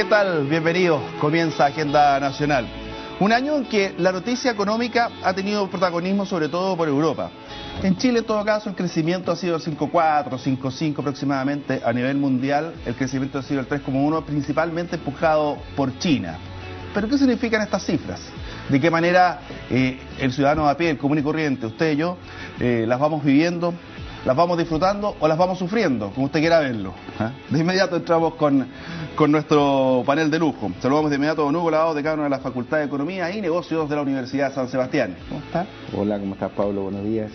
¿Qué tal? Bienvenidos. Comienza Agenda Nacional. Un año en que la noticia económica ha tenido protagonismo sobre todo por Europa. En Chile, en todo caso, el crecimiento ha sido el 5,4, 5,5 aproximadamente. A nivel mundial, el crecimiento ha sido el 3,1, principalmente empujado por China. ¿Pero qué significan estas cifras? ¿De qué manera el ciudadano a pie, el común y corriente, usted y yo, las vamos viviendo, las vamos disfrutando o las vamos sufriendo, como usted quiera verlo? De inmediato entramos con nuestro panel de lujo. Saludamos de inmediato a don Hugo Lavado, decano de la Facultad de Economía y Negocios de la Universidad de San Sebastián. ¿Cómo está? Hola, ¿cómo estás, Pablo? Buenos días.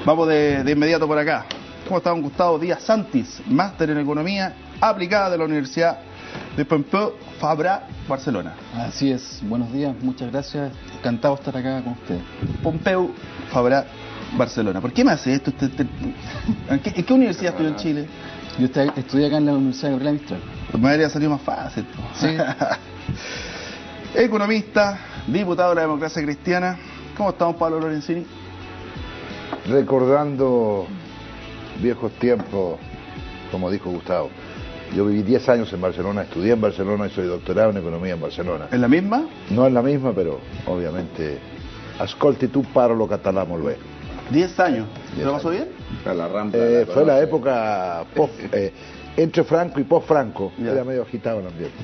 Vamos de inmediato por acá. ¿Cómo está don Gustavo Díaz Santis, máster en Economía aplicada de la Universidad de Pompeu Fabra, Barcelona? Así es, buenos días, muchas gracias, encantado de estar acá con usted. Pompeu Fabra, Barcelona. ¿Por qué me hace esto? ¿En qué universidad estudió en Chile? Yo estudié acá en la Universidad Gabriela Mistral. Pues me habría salido más fácil. Sí. Economista, diputado de la Democracia Cristiana. ¿Cómo estamos, Pablo Lorenzini? Recordando viejos tiempos, como dijo Gustavo. Yo viví 10 años en Barcelona, estudié en Barcelona y soy doctorado en Economía en Barcelona. ¿En la misma? No en la misma, pero obviamente ascolti tu parlo català molt bé. 10 años. ¿Se lo pasó bien? A la Rampa, fue la época entre Franco y post-Franco. Ya. Era medio agitado el ambiente.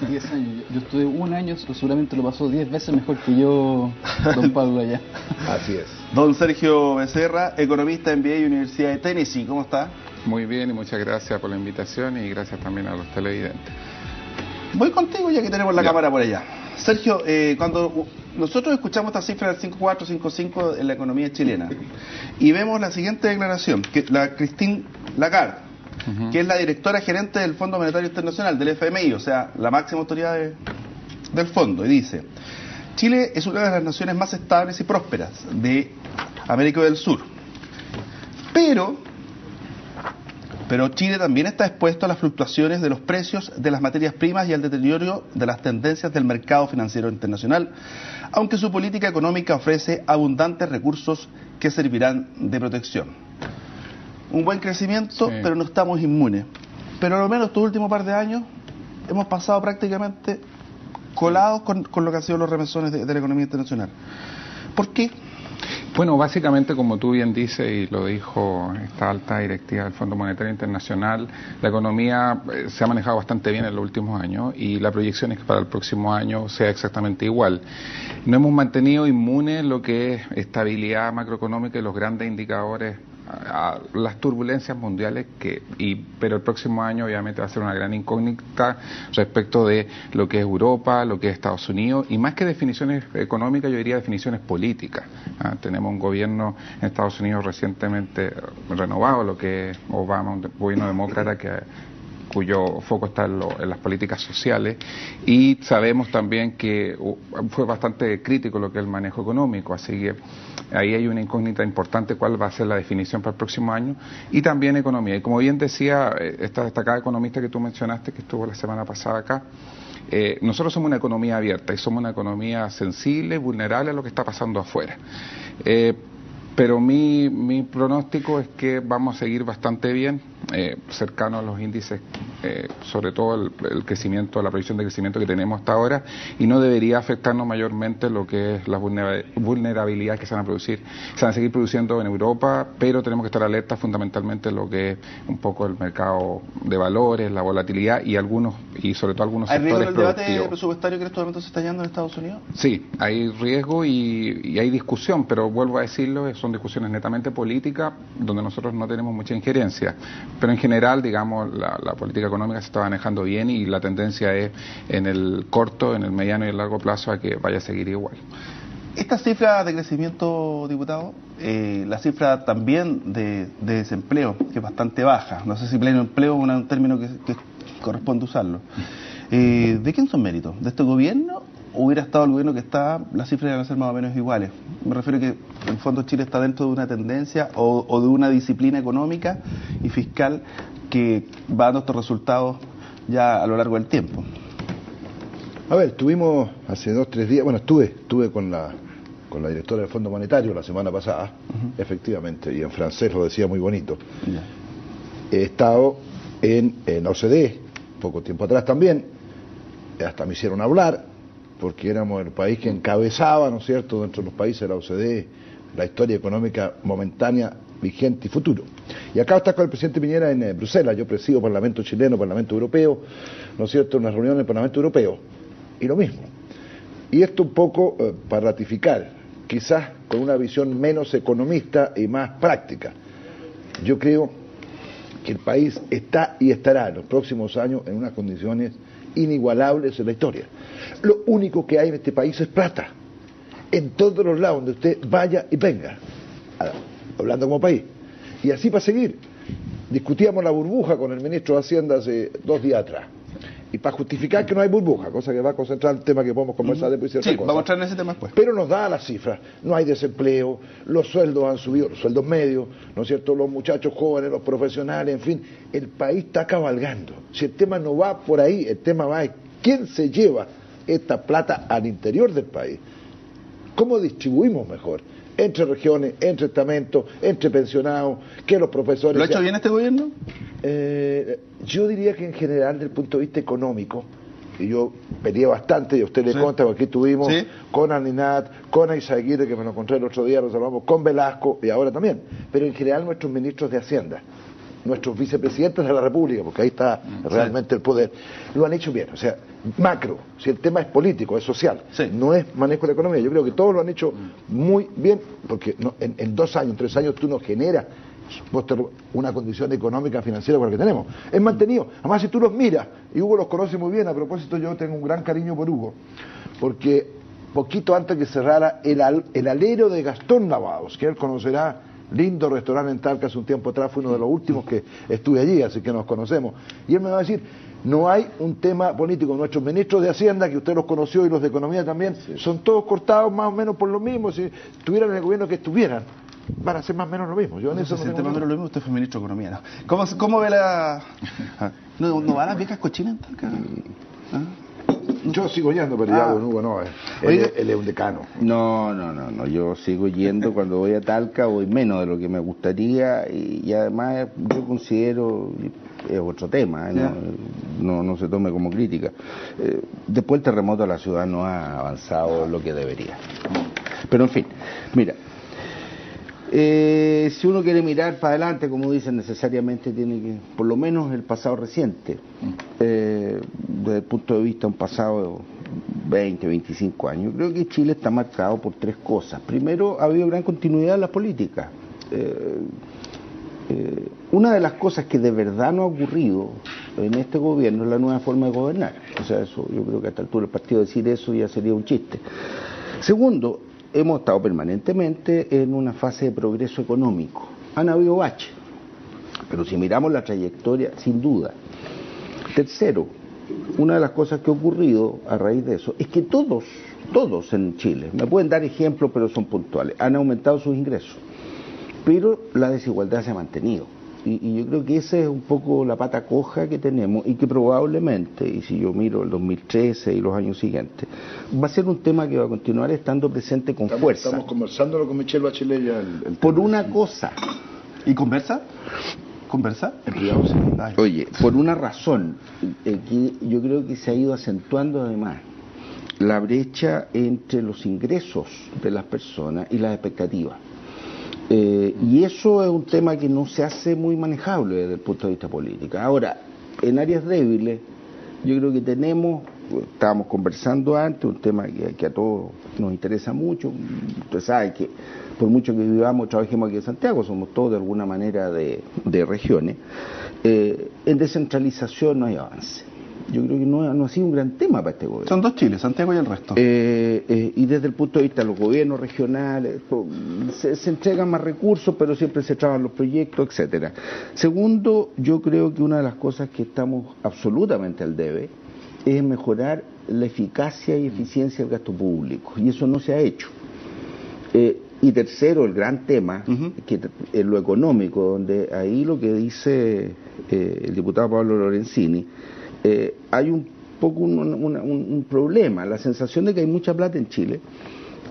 10 años, yo estudié un año, seguramente lo pasó 10 veces mejor que yo, don Pablo, allá. Así es. Don Sergio Becerra, economista en MBA Universidad de Tennessee. ¿Cómo está? Muy bien y muchas gracias por la invitación y gracias también a los televidentes. Voy contigo ya que tenemos la cámara por allá. Sergio, cuando nosotros escuchamos esta cifra del 5,4, 5,5 en la economía chilena y vemos la siguiente declaración, que la Christine Lagarde, que es la directora gerente del Fondo Monetario Internacional, del FMI, o sea, la máxima autoridad del fondo, y dice: Chile es una de las naciones más estables y prósperas de América del Sur, pero Chile también está expuesto a las fluctuaciones de los precios de las materias primas y al deterioro de las tendencias del mercado financiero internacional, aunque su política económica ofrece abundantes recursos que servirán de protección. Un buen crecimiento, sí, pero no estamos inmunes. Pero a lo menos estos últimos par de años hemos pasado prácticamente colados con lo que han sido los remesones de la economía internacional. ¿Por qué? Bueno, básicamente, como tú bien dices y lo dijo esta alta directiva del Fondo Monetario Internacional, la economía se ha manejado bastante bien en los últimos años y la proyección es que para el próximo año sea exactamente igual. No hemos mantenido inmune lo que es estabilidad macroeconómica y los grandes indicadores a las turbulencias mundiales, pero el próximo año obviamente va a ser una gran incógnita respecto de lo que es Europa, lo que es Estados Unidos, y más que definiciones económicas, yo diría definiciones políticas. Tenemos un gobierno en Estados Unidos recientemente renovado, lo que es Obama, un gobierno demócrata cuyo foco está en las políticas sociales, y sabemos también que fue bastante crítico lo que es el manejo económico, así que ahí hay una incógnita importante cuál va a ser la definición para el próximo año, y también economía. Y como bien decía esta destacada economista que tú mencionaste, que estuvo la semana pasada acá, nosotros somos una economía abierta y somos una economía sensible, vulnerable a lo que está pasando afuera. Pero mi pronóstico es que vamos a seguir bastante bien, cercano a los índices, sobre todo el crecimiento, la proyección de crecimiento que tenemos hasta ahora, y no debería afectarnos mayormente lo que es las vulnerabilidades que se van a seguir produciendo en Europa, pero tenemos que estar alertas fundamentalmente en lo que es un poco el mercado de valores, la volatilidad y sobre todo algunos sectores productivos. ¿Hay riesgo del debate presupuestario que en estos momentos se está dando en Estados Unidos? Sí, hay riesgo y hay discusión, pero vuelvo a decirlo, son discusiones netamente políticas donde nosotros no tenemos mucha injerencia. Pero en general, digamos, la política económica se está manejando bien y la tendencia es en el corto, en el mediano y el largo plazo a que vaya a seguir igual. Esta cifra de crecimiento, diputado, la cifra también de desempleo, que es bastante baja, no sé si pleno empleo es un término que corresponde usarlo. ¿De quién son méritos? ¿De este gobierno? ¿Hubiera estado el gobierno que está, las cifras iban a ser más o menos iguales? Me refiero a que en el fondo Chile está dentro de una tendencia o de una disciplina económica y fiscal que va dando estos resultados ya a lo largo del tiempo. A ver, estuvimos hace 2 o 3 días, bueno, estuve con la directora del Fondo Monetario la semana pasada, efectivamente, y en francés lo decía muy bonito. He estado en OCDE, poco tiempo atrás también, hasta me hicieron hablar, porque éramos el país que encabezaba, ¿no es cierto?, dentro de los países de la OCDE, la historia económica momentánea, vigente y futuro. Y acá está con el presidente Piñera en Bruselas. Yo presido Parlamento chileno, Parlamento europeo, ¿no es cierto?, una reunión del Parlamento europeo, y lo mismo. Y esto un poco para ratificar, quizás con una visión menos economista y más práctica. Yo creo que el país está y estará en los próximos años en unas condiciones inigualables en la historia. Lo único que hay en este país es plata, en todos los lados donde usted vaya y venga, hablando como país. Y así va a seguir. Discutíamos la burbuja con el ministro de Hacienda hace 2 días atrás. Y para justificar que no hay burbuja, cosa que va a concentrar el tema que podemos conversar después. Sí, vamos a entrar en ese tema después. Pero nos da las cifras. No hay desempleo, los sueldos han subido, los sueldos medios, ¿no es cierto?, los muchachos jóvenes, los profesionales, en fin, el país está cabalgando. Si el tema no va por ahí, el tema va es quién se lleva esta plata al interior del país. ¿Cómo distribuimos mejor? Entre regiones, entre estamentos, entre pensionados, que los profesores... ¿Lo ha hecho bien este gobierno? Yo diría que en general, desde el punto de vista económico, y yo peleé bastante, y a usted le consta, porque aquí estuvimos con Aninat, con Aizaguirre, que me lo encontré el otro día, lo salvamos, con Velasco, y ahora también. Pero en general nuestros ministros de Hacienda, nuestros vicepresidentes de la República, porque ahí está realmente el poder, lo han hecho bien. O sea, macro, si el tema es político, es social, no es manejo de la economía, yo creo que todos lo han hecho muy bien, porque en 2 años, 3 años tú no generas una condición económica, financiera con la que tenemos. Es mantenido. Además, si tú los miras, y Hugo los conoce muy bien, a propósito yo tengo un gran cariño por Hugo, porque poquito antes que cerrara el alero de Gastón Lavados, que él conocerá, lindo restaurante en Talca, hace un tiempo atrás, fue uno de los últimos que estuve allí, así que nos conocemos. Y él me va a decir, no hay un tema político. Nuestros ministros de Hacienda, que usted los conoció, y los de Economía también, son todos cortados más o menos por lo mismo. Si estuvieran en el gobierno que estuvieran, van a hacer más o menos lo mismo. Yo en eso no tengo más o menos lo mismo. Usted fue ministro de Economía, ¿no? ¿Cómo ve la...? ¿No van las viejas cochinas en Talca? Yo sigo yendo, pero ya don Hugo no, él es un decano. No, yo sigo yendo. Cuando voy a Talca voy menos de lo que me gustaría, y además yo considero, es otro tema, no se tome como crítica, después el terremoto la ciudad no ha avanzado lo que debería. Pero en fin, mira, si uno quiere mirar para adelante, como dicen, necesariamente tiene que, por lo menos el pasado reciente, desde el punto de vista de un pasado de 20, 25 años, creo que Chile está marcado por 3 cosas. Primero, ha habido gran continuidad en la política. Una de las cosas que de verdad no ha ocurrido en este gobierno es la nueva forma de gobernar. O sea, eso, yo creo que a esta altura el partido decir eso ya sería un chiste. Segundo, hemos estado permanentemente en una fase de progreso económico. Han habido baches, pero si miramos la trayectoria, sin duda. Tercero, una de las cosas que ha ocurrido a raíz de eso es que todos en Chile, me pueden dar ejemplos pero son puntuales, han aumentado sus ingresos, pero la desigualdad se ha mantenido. Y yo creo que esa es un poco la pata coja que tenemos, y que probablemente, y si yo miro el 2013 y los años siguientes, va a ser un tema que va a continuar estando presente con fuerza. Estamos conversándolo con Michelle Bachelet ya. Por una cosa. ¿Y conversa? ¿Conversa? En privado, sí. Oye, por una razón, que yo creo que se ha ido acentuando además la brecha entre los ingresos de las personas y las expectativas. Y eso es un tema que no se hace muy manejable desde el punto de vista político. Ahora, en áreas débiles, yo creo que estábamos conversando antes, un tema que a todos nos interesa mucho. Usted sabe que por mucho que vivamos, trabajemos aquí en Santiago, somos todos de alguna manera de regiones. En descentralización no hay avance. Yo creo que no ha sido un gran tema para este gobierno. Son 2 Chiles, Santiago y el resto. Y desde el punto de vista de los gobiernos regionales, se entregan más recursos, pero siempre se traban los proyectos, etcétera. Segundo, yo creo que una de las cosas que estamos absolutamente al debe es mejorar la eficacia y eficiencia del gasto público, y eso no se ha hecho. Y tercero, el gran tema, que es lo económico, donde ahí lo que dice el diputado Pablo Lorenzini, hay un poco un problema, la sensación de que hay mucha plata en Chile,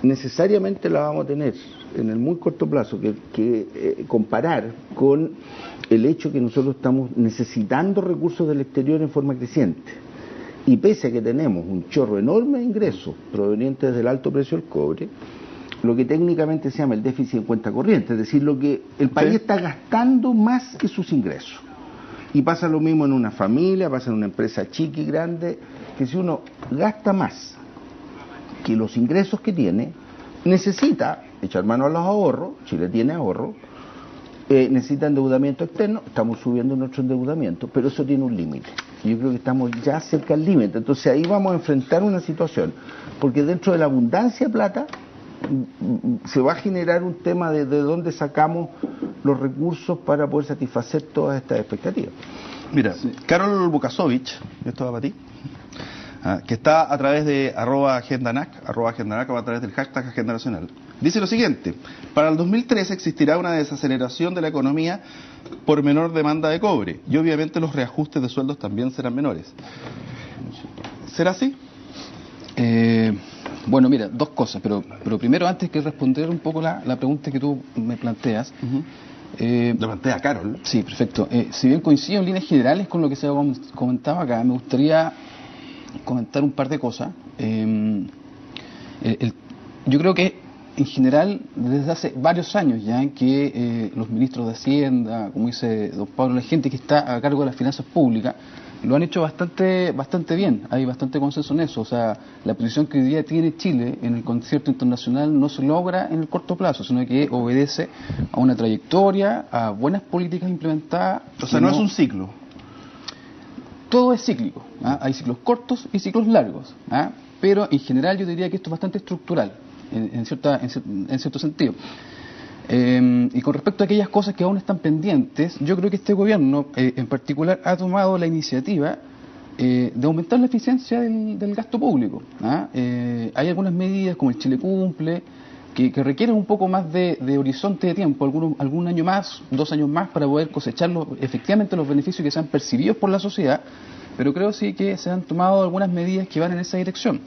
necesariamente la vamos a tener en el muy corto plazo que comparar con el hecho que nosotros estamos necesitando recursos del exterior en forma creciente. Y pese a que tenemos un chorro enorme de ingresos provenientes del alto precio del cobre, lo que técnicamente se llama el déficit en cuenta corriente, es decir, lo que el país está gastando más que sus ingresos. Y pasa lo mismo en una familia, pasa en una empresa chica y grande, que si uno gasta más que los ingresos que tiene, necesita echar mano a los ahorros. Chile tiene ahorro, necesita endeudamiento externo, estamos subiendo nuestro endeudamiento, pero eso tiene un límite. Yo creo que estamos ya cerca del límite, entonces ahí vamos a enfrentar una situación, porque dentro de la abundancia de plata se va a generar un tema de dónde sacamos los recursos para poder satisfacer todas estas expectativas. Mira, Karol Bukasovich, esto va para ti, que está a través de @agendanac, va a través del hashtag Agenda Nacional. Dice lo siguiente: para el 2013 existirá una desaceleración de la economía por menor demanda de cobre y obviamente los reajustes de sueldos también serán menores. ¿Será así? Bueno, mira, dos cosas, pero primero, antes que responder un poco la pregunta que tú me planteas. Lo plantea Karol. Sí, perfecto. Si bien coincido en líneas generales con lo que se ha comentado acá, me gustaría comentar un par de cosas. Yo creo que en general desde hace varios años ya en que los ministros de Hacienda, como dice don Pablo, la gente que está a cargo de las finanzas públicas, lo han hecho bastante bien. Hay bastante consenso en eso. O sea, la posición que hoy día tiene Chile en el concierto internacional no se logra en el corto plazo, sino que obedece a una trayectoria, a buenas políticas implementadas. O sea, no es un ciclo. Todo es cíclico. Hay ciclos cortos y ciclos largos. Pero en general yo diría que esto es bastante estructural, en cierto sentido. Y con respecto a aquellas cosas que aún están pendientes, yo creo que este gobierno en particular ha tomado la iniciativa de aumentar la eficiencia del gasto público. Hay algunas medidas como el Chile Cumple que requieren un poco más de horizonte de tiempo, algún año más, 2 años más, para poder cosechar efectivamente los beneficios que sean percibidos por la sociedad, pero creo sí que se han tomado algunas medidas que van en esa dirección.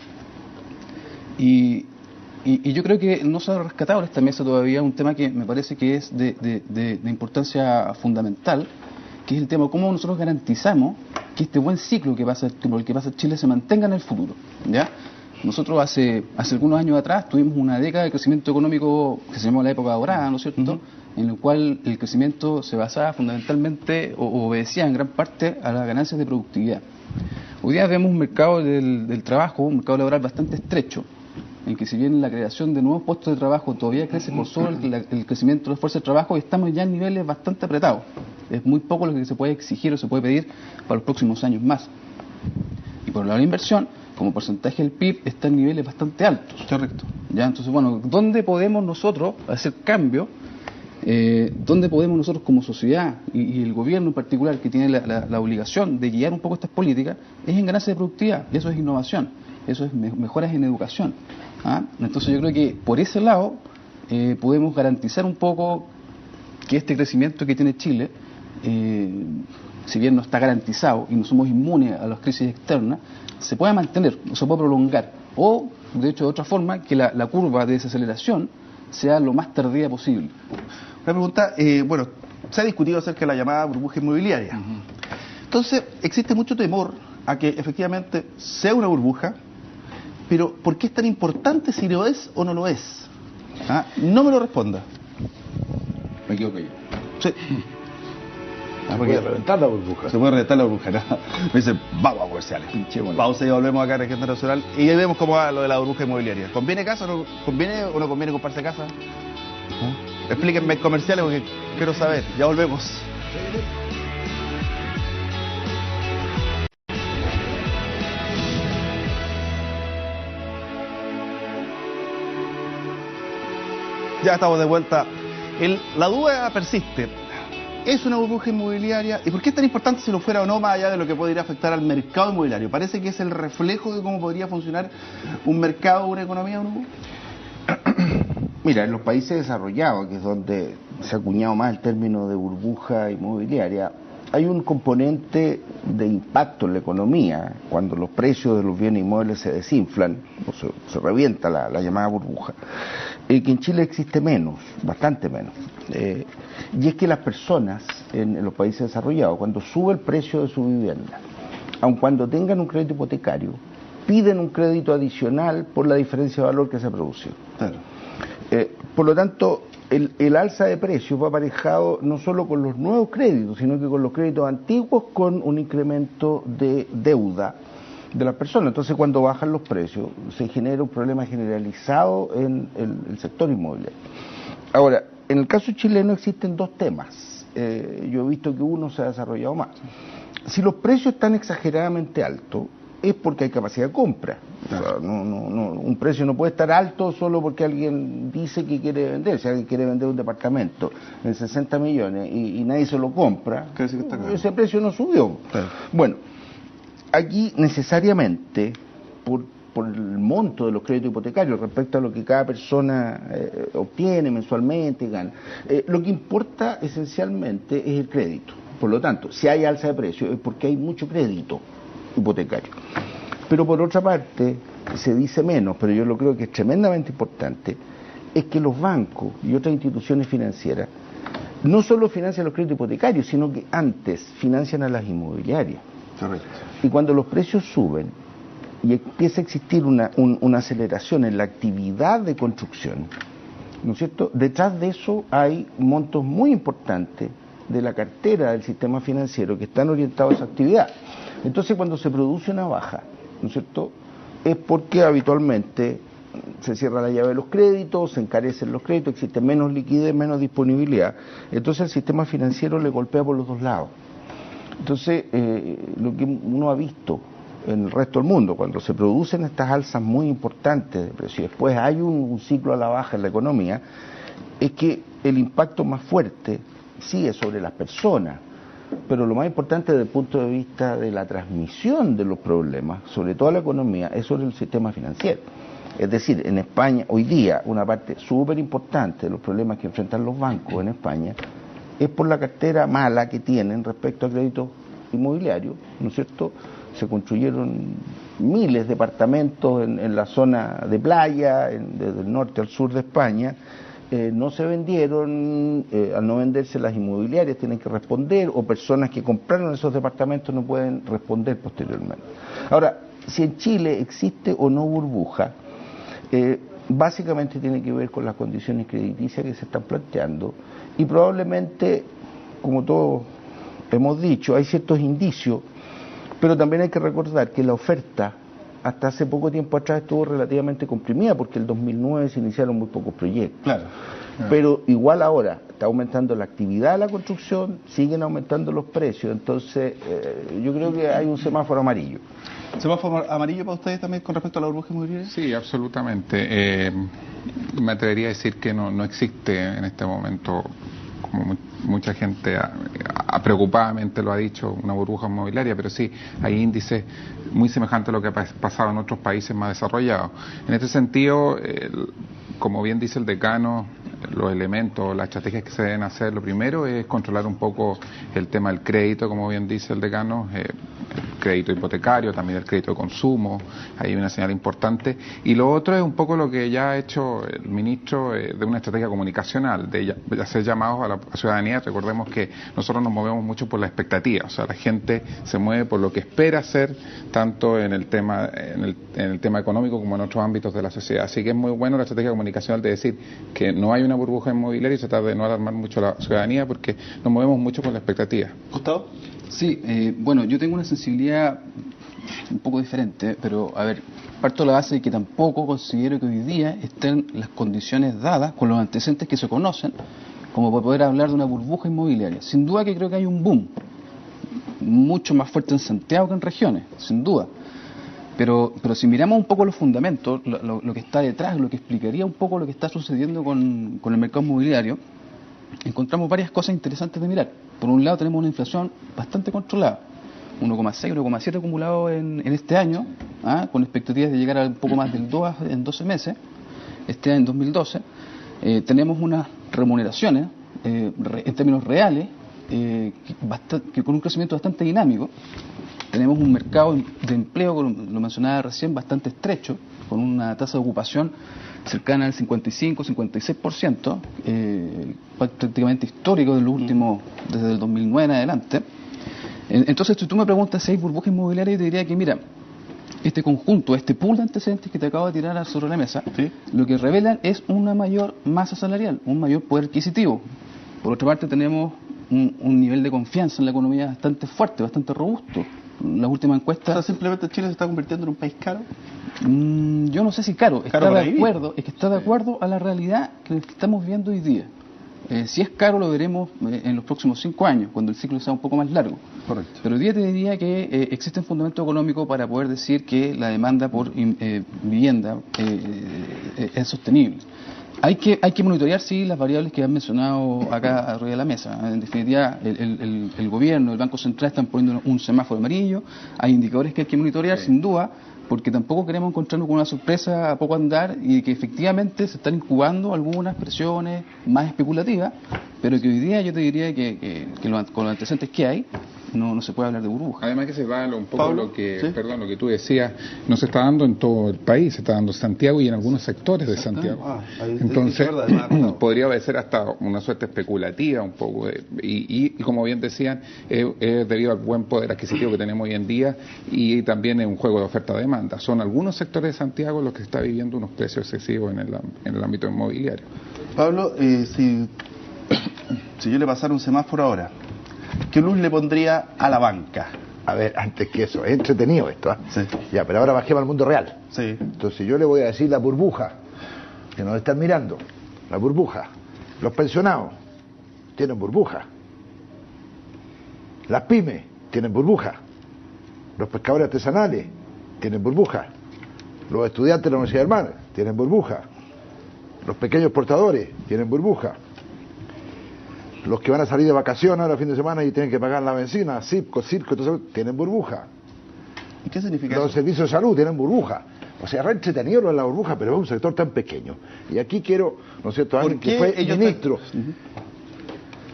Y yo creo que no se ha rescatado en esta mesa todavía un tema que me parece que es de importancia fundamental, que es el tema de cómo nosotros garantizamos que este buen ciclo que pasa en Chile se mantenga en el futuro. ¿Ya? Nosotros hace algunos años atrás tuvimos una década de crecimiento económico que se llamó la época dorada, ¿no es cierto?, en el cual el crecimiento se basaba fundamentalmente o obedecía en gran parte a las ganancias de productividad. Hoy día vemos un mercado del trabajo, un mercado laboral bastante estrecho, en que si bien la creación de nuevos puestos de trabajo todavía crece por sobre el crecimiento de la fuerza de trabajo, estamos ya en niveles bastante apretados. Es muy poco lo que se puede exigir o se puede pedir para los próximos años más. Y por la inversión, como porcentaje del PIB, está en niveles bastante altos. Correcto. ¿Ya? Entonces, bueno, ¿dónde podemos nosotros hacer cambio? ¿Dónde podemos nosotros como sociedad y el gobierno en particular, que tiene la obligación de guiar un poco estas políticas, es en ganancia de productividad? Eso es innovación, eso es mejoras en educación. Entonces yo creo que por ese lado podemos garantizar un poco que este crecimiento que tiene Chile, si bien no está garantizado y no somos inmunes a las crisis externas, se pueda mantener, o se puede prolongar, o de hecho de otra forma, que la curva de desaceleración sea lo más tardía posible. Una pregunta, bueno, se ha discutido acerca de la llamada burbuja inmobiliaria. Entonces, existe mucho temor a que efectivamente sea una burbuja, pero ¿por qué es tan importante si lo es o no lo es? No me lo responda. Me equivoco yo. Sí. Se puede reventar la burbuja. Se puede reventar la burbuja, ¿no? Me dicen, vamos a comerciales. Pausa y volvemos acá a Agenda Nacional. Y ahí vemos cómo va lo de la burbuja inmobiliaria. ¿Conviene casa o no conviene comprarse casa? Explíquenme en comerciales porque quiero saber. Ya volvemos. Ya estamos de vuelta. La duda persiste. ¿Es una burbuja inmobiliaria? ¿Y por qué es tan importante si lo fuera o no, más allá de lo que podría afectar al mercado inmobiliario? ¿Parece que es el reflejo de cómo podría funcionar un mercado o una economía o no? Mira, en los países desarrollados, que es donde se ha acuñado más el término de burbuja inmobiliaria, hay un componente de impacto en la economía cuando los precios de los bienes inmuebles se desinflan o se revienta la llamada burbuja, que en Chile existe menos, bastante menos. Y es que las personas en los países desarrollados, cuando sube el precio de su vivienda, aun cuando tengan un crédito hipotecario, piden un crédito adicional por la diferencia de valor que se produció. Claro. Por lo tanto, el alza de precios va aparejado no solo con los nuevos créditos, sino que con los créditos antiguos, con un incremento de deuda de las personas. Entonces, cuando bajan los precios, se genera un problema generalizado en el sector inmobiliario. Ahora, en el caso chileno existen dos temas. Yo he visto que uno se ha desarrollado más. Si los precios están exageradamente altos, es porque hay capacidad de compra. Claro. O sea, un precio no puede estar alto solo porque alguien dice que quiere vender. Si alguien quiere vender un departamento en 60 millones y nadie se lo compra, ese precio no subió. Claro. Bueno, aquí necesariamente, por el monto de los créditos hipotecarios respecto a lo que cada persona obtiene mensualmente, gana, lo que importa esencialmente es el crédito. Por lo tanto, si hay alza de precios es porque hay mucho crédito hipotecario. Pero por otra parte, se dice menos, pero yo lo creo que es tremendamente importante, es que los bancos y otras instituciones financieras no solo financian los créditos hipotecarios, sino que antes financian a las inmobiliarias. Correcto. Y cuando los precios suben y empieza a existir una aceleración en la actividad de construcción, ¿no es cierto? Detrás de eso hay montos muy importantes de la cartera del sistema financiero que están orientados a esa actividad. Entonces, cuando se produce una baja, ¿no es cierto?, es porque habitualmente se cierra la llave de los créditos, se encarecen los créditos, existe menos liquidez, menos disponibilidad. Entonces, el sistema financiero le golpea por los dos lados. Entonces, lo que uno ha visto en el resto del mundo, cuando se producen estas alzas muy importantes de precios, y después hay un ciclo a la baja en la economía, es que el impacto más fuerte sí es sobre las personas, pero lo más importante desde el punto de vista de la transmisión de los problemas, sobre toda la economía, es sobre el sistema financiero. Es decir, en España, hoy día, una parte súper importante de los problemas que enfrentan los bancos en España es por la cartera mala que tienen respecto a créditos inmobiliarios, ¿no es cierto? Se construyeron miles de departamentos en la zona de playa, desde el norte al sur de España. No se vendieron, al no venderse las inmobiliarias tienen que responder, o personas que compraron esos departamentos no pueden responder posteriormente. Ahora, si en Chile existe o no burbuja, básicamente tiene que ver con las condiciones crediticias que se están planteando, y probablemente, como todos hemos dicho, hay ciertos indicios, pero también hay que recordar que la oferta hasta hace poco tiempo atrás estuvo relativamente comprimida, porque en el 2009 se iniciaron muy pocos proyectos. Claro. Pero igual ahora está aumentando la actividad de la construcción, siguen aumentando los precios, entonces yo creo que hay un semáforo amarillo. ¿Semáforo amarillo para ustedes también con respecto a la burbuja inmobiliaria? Sí, absolutamente. Me atrevería a decir que no existe en este momento, como mucha gente preocupadamente lo ha dicho, una burbuja inmobiliaria, pero sí hay índices muy semejantes a lo que ha pasado en otros países más desarrollados. En este sentido, como bien dice el decano, los elementos, las estrategias que se deben hacer, lo primero es controlar un poco el tema del crédito, como bien dice el decano, el crédito hipotecario, también el crédito de consumo, hay una señal importante. Y lo otro es un poco lo que ya ha hecho el ministro de una estrategia comunicacional, de hacer llamados a la ciudadanía. Recordemos que nosotros nos movemos mucho por la expectativa, o sea, la gente se mueve por lo que espera hacer, tanto en el tema económico como en otros ámbitos de la sociedad. Así que es muy bueno la estrategia comunicacional de decir que no hay una burbuja inmobiliaria y tratar de no alarmar mucho a la ciudadanía, porque nos movemos mucho por la expectativa. ¿Gustavo? Sí, bueno, yo tengo una sensibilidad un poco diferente, pero a ver, parto de la base de que tampoco considero que hoy día estén las condiciones dadas con los antecedentes que se conocen como para poder hablar de una burbuja inmobiliaria. Sin duda que creo que hay un boom mucho más fuerte en Santiago que en regiones, sin duda. Pero si miramos un poco los fundamentos, lo que está detrás, lo que explicaría un poco lo que está sucediendo con el mercado inmobiliario, encontramos varias cosas interesantes de mirar. Por un lado tenemos una inflación bastante controlada, 1,6, 1,7 acumulado en este año, con expectativas de llegar a un poco más del 2 en 12 meses, este año en 2012. Tenemos unas remuneraciones en términos reales que con un crecimiento bastante dinámico. Tenemos un mercado de empleo, como lo mencionaba recién, bastante estrecho, con una tasa de ocupación cercana al 55-56%, prácticamente histórico de los últimos, desde el 2009 en adelante. Entonces, si tú me preguntas si hay burbuja inmobiliaria, yo te diría que, mira, este conjunto, este pool de antecedentes que te acabo de tirar sobre la mesa, ¿sí?, lo que revelan es una mayor masa salarial, un mayor poder adquisitivo. Por otra parte, tenemos un nivel de confianza en la economía bastante fuerte, bastante robusto. Las últimas encuestas... O sea, simplemente Chile se está convirtiendo en un país caro. Yo no sé si caro, está de acuerdo a la realidad que estamos viendo hoy día. Si es caro lo veremos en los próximos 5 años, cuando el ciclo sea un poco más largo. Correcto. Pero hoy día te diría que existe un fundamento económico para poder decir que la demanda por vivienda es sostenible. Hay que monitorear, sí, las variables que han mencionado acá arriba de la mesa. En definitiva, el gobierno, el Banco Central están poniendo un semáforo amarillo. Hay indicadores que hay que monitorear, sin duda, porque tampoco queremos encontrarnos con una sorpresa a poco andar y que efectivamente se están incubando algunas presiones más especulativas, pero que hoy día yo te diría que con los antecedentes que hay, no se puede hablar de burbuja. Además que se va un poco Pablo, lo que, ¿sí?, lo que tú decías, no se está dando en todo el país, se está dando en Santiago y en algunos sectores de Santiago. Entonces, podría ser hasta una suerte especulativa un poco, y como bien decían, es debido al buen poder adquisitivo que tenemos hoy en día y también es un juego de oferta-demanda. Son algunos sectores de Santiago los que está viviendo unos precios excesivos en el ámbito inmobiliario. Pablo, si yo le pasara un semáforo ahora, ¿qué luz le pondría a la banca? A ver, antes que eso, es entretenido esto, ¿eh? Sí. Ya, pero ahora bajemos al mundo real. Sí. Entonces yo le voy a decir la burbuja, que nos están mirando, la burbuja. Los pensionados tienen burbuja. Las pymes tienen burbuja. Los pescadores artesanales tienen burbuja. Los estudiantes de la Universidad del Mar tienen burbuja. Los pequeños portadores tienen burbuja. Los que van a salir de vacaciones ahora fin de semana y tienen que pagar la benzina, CIPCO, CIRCO, todo eso, tienen burbuja. ¿Y qué significa Los eso? servicios de salud tienen burbuja. O sea, re entretenido lo de la burbuja, pero es un sector tan pequeño. Y aquí quiero, ¿no es cierto?, alguien que fue ministro.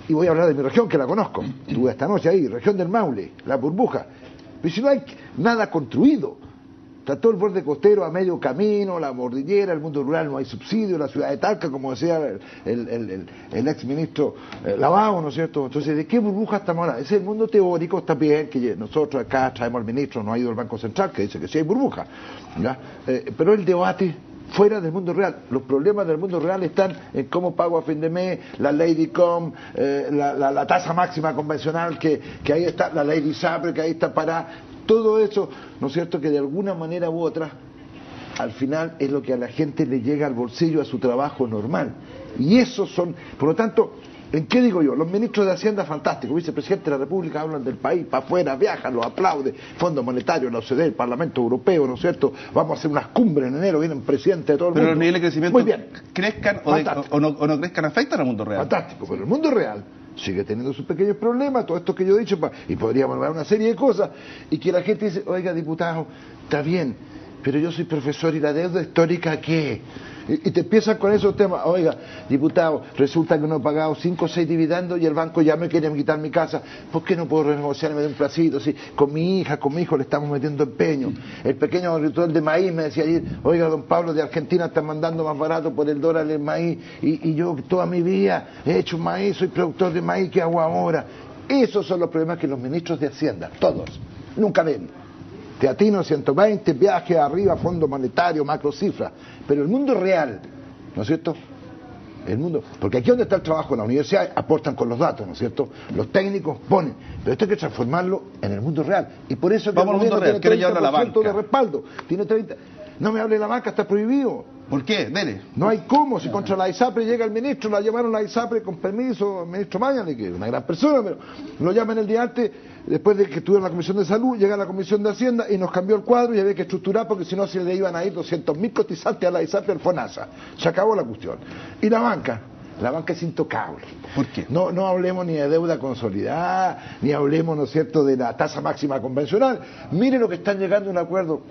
Y voy a hablar de mi región, que la conozco. Estuve esta noche ahí, región del Maule, la burbuja. Pero si no hay nada construido, está todo el borde costero a medio camino, la cordillera, el mundo rural, no hay subsidio, la ciudad de Talca, como decía el ex ministro Lavao, ¿no es cierto? Entonces, ¿de qué burbuja estamos hablando? Ese es el mundo teórico, está bien que nosotros acá traemos al ministro, no ha ido al Banco Central, que dice que sí hay burbuja, ¿ya? Pero el debate fuera del mundo real. Los problemas del mundo real están en cómo pago a fin de mes, la ley DICOM, la tasa máxima convencional que ahí está, la ley de ISAPRE que ahí está para todo eso, ¿no es cierto?, que de alguna manera u otra al final es lo que a la gente le llega al bolsillo a su trabajo normal. Y esos son, por lo tanto, ¿en qué digo yo? Los ministros de Hacienda, fantástico, vicepresidente de la República, hablan del país, para afuera, viajan, los aplauden, Fondo Monetario, la OCDE, el Parlamento Europeo, ¿no es cierto? Vamos a hacer unas cumbres en enero, vienen presidentes de todo el mundo. Pero los niveles de crecimiento, muy bien, crezcan o no crezcan, afectan al mundo real. Fantástico, pero el mundo real sigue teniendo sus pequeños problemas, todo esto que yo he dicho, y podríamos hablar una serie de cosas, y que la gente dice, oiga, diputado, está bien, pero yo soy profesor y la deuda histórica, ¿qué? Y te empiezan con esos temas, oiga, diputado, resulta que no he pagado 5 o 6 dividendos y el banco ya me quiere quitar mi casa, ¿por qué no puedo renegociarme de un placito? Si con mi hija, con mi hijo le estamos metiendo empeño. El pequeño agricultor de maíz me decía ayer, oiga, don Pablo, de Argentina están mandando más barato por el dólar el maíz, y yo toda mi vida he hecho maíz, soy productor de maíz, ¿qué hago ahora? Esos son los problemas que los ministros de Hacienda, todos, nunca ven. Teatino 120, viaje arriba, Fondo Monetario, macro cifras. Pero el mundo real, ¿no es cierto? El mundo, porque aquí donde está el trabajo en la universidad aportan con los datos, ¿no es cierto? Los técnicos ponen, pero esto hay que transformarlo en el mundo real. Y por eso vamos al mundo real, quiero llevarlo a la banca. De respaldo, tiene 30. No me hable de la banca, está prohibido. ¿Por qué? Dele. No hay cómo, si contra la ISAPRE llega el ministro, la llamaron a la ISAPRE con permiso, el ministro Mañalich, que es una gran persona, pero lo llaman el día antes, después de que estuvo en la Comisión de Salud, llega a la Comisión de Hacienda y nos cambió el cuadro y había que estructurar porque si no se le iban a ir 200.000 cotizantes a la ISAPRE al FONASA. Se acabó la cuestión. Y la banca es intocable. ¿Por qué? No hablemos ni de deuda consolidada, ni hablemos, ¿no es cierto?, de la tasa máxima convencional. Mire lo que están llegando a un acuerdo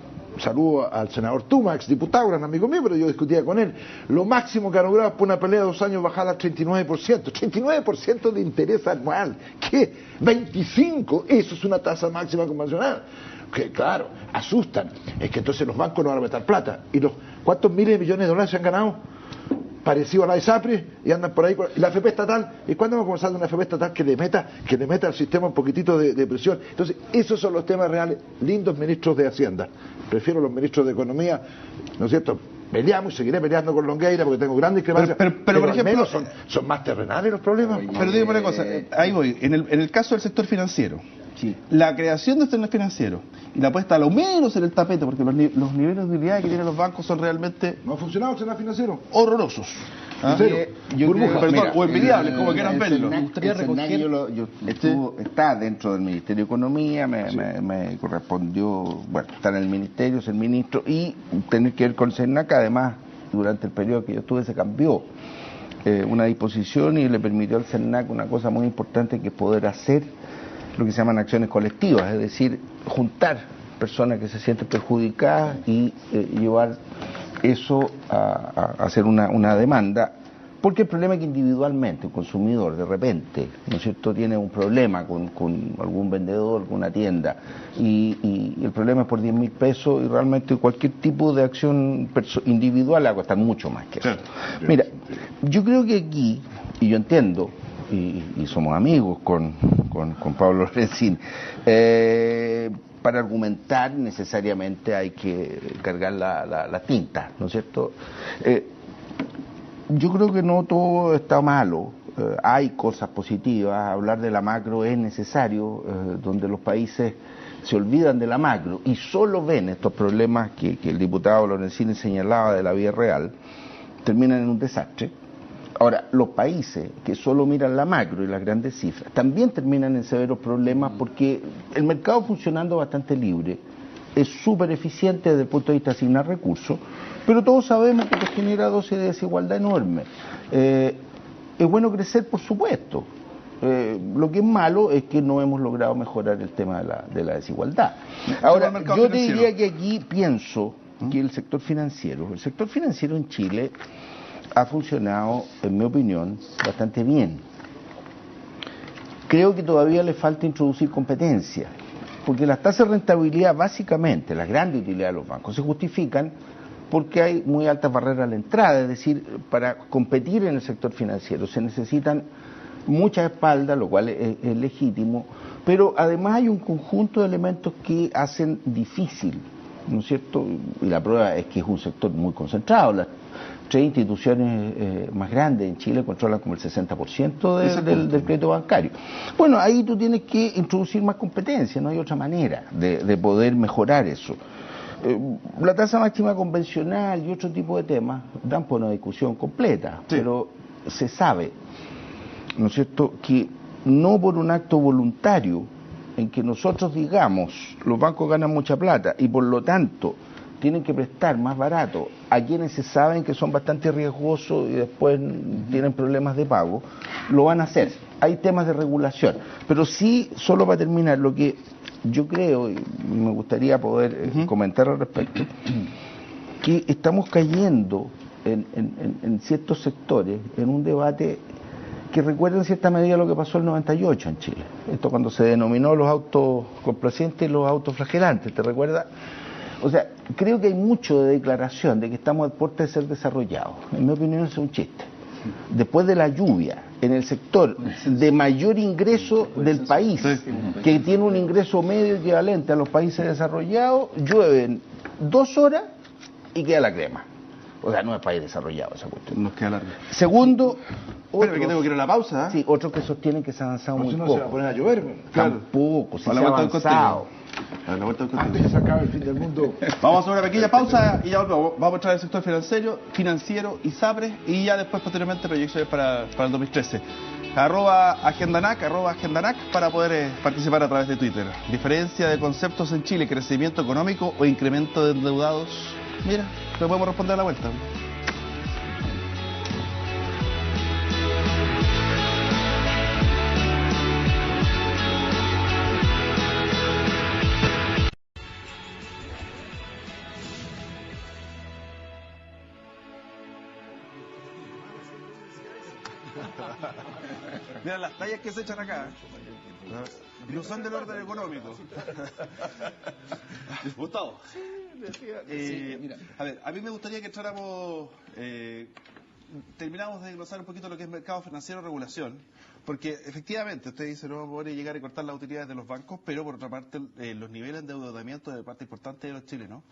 saludo al senador Tuma, ex diputado, gran amigo mío, pero yo discutía con él. Lo máximo que ha logrado por una pelea de 2 años bajar al 39%. 39% de interés anual. ¿Qué? 25%. Eso es una tasa máxima convencional. Que claro, asustan. Es que entonces los bancos no van a meter plata. ¿Y cuántos miles de millones de dólares se han ganado? Parecido a la ISAPRE, y andan por ahí. Y la FP estatal, ¿y cuándo vamos a comenzar de una FP estatal que le meta al sistema un poquitito de presión? Entonces, esos son los temas reales. Lindos ministros de Hacienda. Prefiero los ministros de Economía, ¿no es cierto? Peleamos y seguiré peleando con Longueira porque tengo grandes discrepancias. Pero por ejemplo, son más terrenales los problemas. Pero dígame una cosa, ahí voy. En el caso del sector financiero, sí, la creación de sector financiero y la puesta a lo menos en el tapete, porque los niveles de utilidad que tienen los bancos son realmente... ¿No ha funcionado el sector financiero? Horrorosos. O envidiables, como quieran verlo. Me gustaría recoger... Está dentro del Ministerio de Economía, me correspondió, bueno, está en el Ministerio, ser ministro, y tener que ver con el CERNAC. Además, durante el periodo que yo estuve se cambió una disposición y le permitió al CERNAC una cosa muy importante, que es poder hacer lo que se llaman acciones colectivas, es decir, juntar personas que se sienten perjudicadas y llevar eso a hacer una demanda, porque el problema es que individualmente un consumidor de repente, ¿no es cierto?, tiene un problema con algún vendedor, con una tienda, y el problema es por 10.000 pesos, y realmente cualquier tipo de acción individual le va a costar mucho más que eso. Mira, yo creo que aquí, y yo entiendo, y somos amigos con Pablo Lorenzini, para argumentar necesariamente hay que cargar la tinta, ¿no es cierto? Yo creo que no todo está malo, hay cosas positivas, hablar de la macro es necesario, donde los países se olvidan de la macro y solo ven estos problemas que el diputado Lorenzini señalaba de la vida real, terminan en un desastre. Ahora, los países que solo miran la macro y las grandes cifras también terminan en severos problemas, porque el mercado, funcionando bastante libre, es súper eficiente desde el punto de vista de asignar recursos, pero todos sabemos que esto genera dosis de desigualdad enorme. Es bueno crecer, por supuesto. Lo que es malo es que no hemos logrado mejorar el tema de la desigualdad. Ahora, yo te diría que aquí pienso que el sector financiero en Chile ha funcionado, en mi opinión, bastante bien. Creo que todavía le falta introducir competencia, porque las tasas de rentabilidad, básicamente, las grandes utilidades de los bancos, se justifican porque hay muy altas barreras a la entrada, es decir, para competir en el sector financiero se necesitan muchas espaldas, lo cual es legítimo, pero además hay un conjunto de elementos que hacen difícil, ¿no es cierto? Y la prueba es que es un sector muy concentrado. Las 3 instituciones más grandes en Chile controlan como el 60% del crédito bancario. Bueno, ahí tú tienes que introducir más competencia, no hay otra manera de poder mejorar eso. La tasa máxima convencional y otro tipo de temas dan por una discusión completa, sí, pero se sabe, ¿no es cierto?, que no por un acto voluntario en que nosotros digamos los bancos ganan mucha plata y por lo tanto tienen que prestar más barato a quienes se saben que son bastante riesgosos y después tienen problemas de pago, lo van a hacer. Hay temas de regulación, pero sí, solo para terminar, lo que yo creo, y me gustaría poder comentar al respecto, que estamos cayendo en ciertos sectores en un debate que recuerda en cierta medida lo que pasó en el 98 en Chile. Esto cuando se denominó los autocomplacientes y los autoflagelantes, ¿te recuerdas? O sea, creo que hay mucho de declaración de que estamos al puerto de ser desarrollados. En mi opinión, eso es un chiste. Después de la lluvia, en el sector de mayor ingreso del país, que tiene un ingreso medio equivalente a los países desarrollados, llueven 2 horas y queda la crema. O sea, no es país desarrollado esa cuestión. Nos queda largo. Segundo, pero que tengo que ir a la pausa. Sí, otros que sostienen que se ha avanzado muy poco. No se va a poner a llover. Tampoco, se ha avanzado. Antes que se acabe el fin del mundo. Vamos a hacer una pequeña pausa y ya volvemos. Vamos a entrar el sector financiero, ISAPRES, y ya después posteriormente proyecciones para el 2013. @agendanac para poder participar a través de Twitter. Diferencia de conceptos en Chile: crecimiento económico o incremento de endeudados. Mira, le podemos responder a la vuelta. Mira las tallas que se echan acá. No son del orden económico. Gustavo. A ver, a mí me gustaría que entráramos... terminamos de desglosar un poquito lo que es mercado financiero, regulación, porque efectivamente usted dice no vamos a poder llegar a cortar las utilidades de los bancos, pero por otra parte los niveles de endeudamiento de parte importante de los chilenos